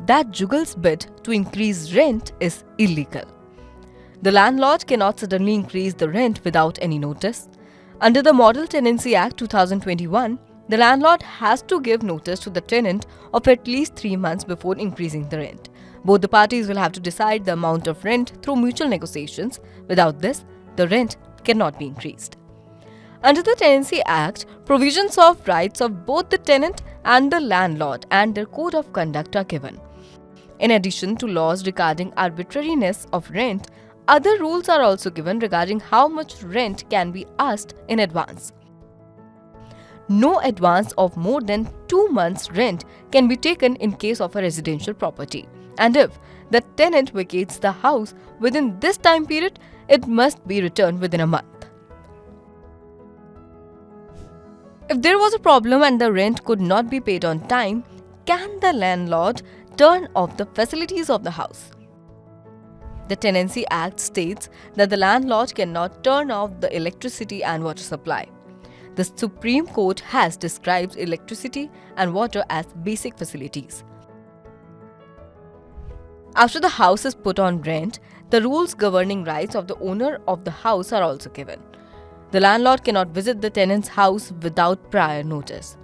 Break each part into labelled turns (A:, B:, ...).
A: that juggles bid to increase rent is illegal. The landlord cannot suddenly increase the rent without any notice. Under the Model Tenancy Act 2021, the landlord has to give notice to the tenant of at least 3 months before increasing the rent. Both the parties will have to decide the amount of rent through mutual negotiations. Without this, the rent cannot be increased. Under the Tenancy Act, provisions of rights of both the tenant and the landlord and their code of conduct are given. In addition to laws regarding arbitrariness of rent, other rules are also given regarding how much rent can be asked in advance. No advance of more than 2 months' rent can be taken in case of a residential property. And if the tenant vacates the house within this time period, it must be returned within a month. If there was a problem and the rent could not be paid on time, can the landlord turn off the facilities of the house? The Tenancy Act states that the landlord cannot turn off the electricity and water supply. The Supreme Court has described electricity and water as basic facilities. After the house is put on rent, the rules governing rights of the owner of the house are also given. The landlord cannot visit the tenant's house without prior notice.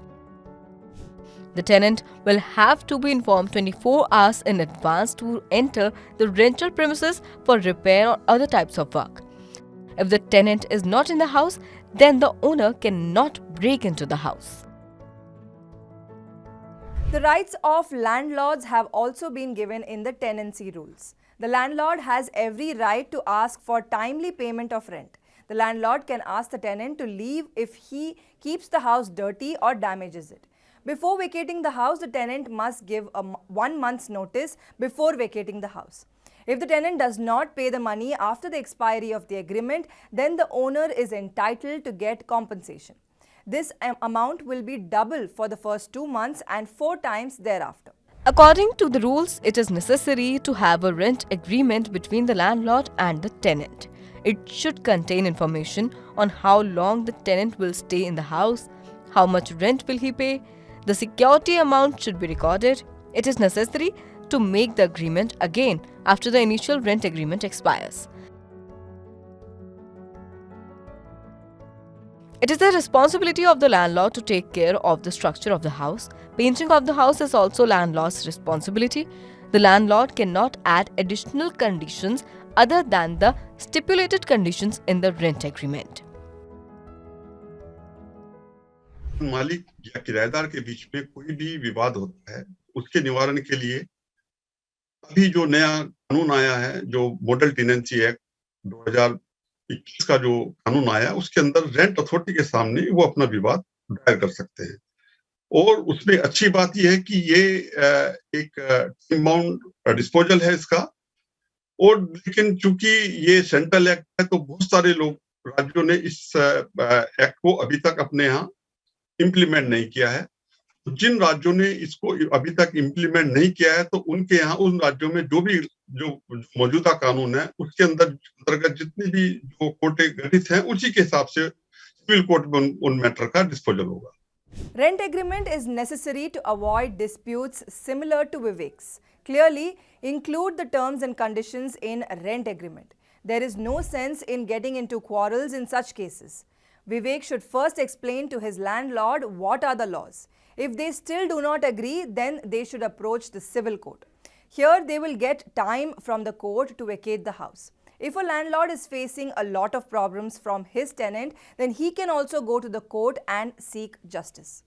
A: The tenant will have to be informed 24 hours in advance to enter the rental premises for repair or other types of work. If the tenant is not in the house, then the owner cannot break into the house.
B: The rights of landlords have also been given in the tenancy rules. The landlord has every right to ask for timely payment of rent. The landlord can ask the tenant to leave if he keeps the house dirty or damages it. Before vacating the house, the tenant must give 1 month's notice before vacating the house. If the tenant does not pay the money after the expiry of the agreement, then the owner is entitled to get compensation. This amount will be double for the first 2 months and 4 times thereafter.
A: According to the rules, it is necessary to have a rent agreement between the landlord and the tenant. It should contain information on how long the tenant will stay in the house, how much rent will he pay, the security amount should be recorded. It is necessary to make the agreement again after the initial rent agreement expires. It is the responsibility of the landlord to take care of the structure of the house. Painting of the house is also landlord's responsibility. The landlord cannot add additional conditions other than the stipulated conditions in the rent agreement.
C: मालिक या किराएदार के बीच में कोई भी विवाद होता है, उसके निवारण के लिए अभी जो नया कानून आया है, जो मॉडल टेनेंसी एक्ट 2021 का जो कानून आया, उसके अंदर रेंट अथॉरिटी के सामने वो अपना विवाद दायर कर सकते हैं। और उसमें अच्छी बात यह है कि ये एक टाइम बाउंड डिस्पोजल है इसका। और लेकिन चूंकि ये सेंट्रल एक्ट है, तो बहुत सारे लोग राज्यों ने इस एक्ट को अभी तक अपने यहाँ इम्प्लीमेंट नहीं किया है। जिन राज्यों ने इसको अभी तक इम्प्लीमेंट नहीं किया है, तो उनके यहाँ उन राज्यों में जो मौजूदा कानून है, उसके अंतर्गत जितनी भी जो कोर्टें गठित हैं, उसी के हिसाब से सिविल कोर्ट में उन मैटर का डिस्पोजल होगा।
B: Rent agreement is necessary to avoid disputes similar to Vivek's. Clearly, include the terms and conditions in rent agreement. There is no sense in getting into quarrels in such cases. Vivek should first explain to his landlord what are the laws. If they still do not agree, then they should approach the civil court. Here, they will get time from the court to vacate the house. If a landlord is facing a lot of problems from his tenant, then he can also go to the court and seek justice.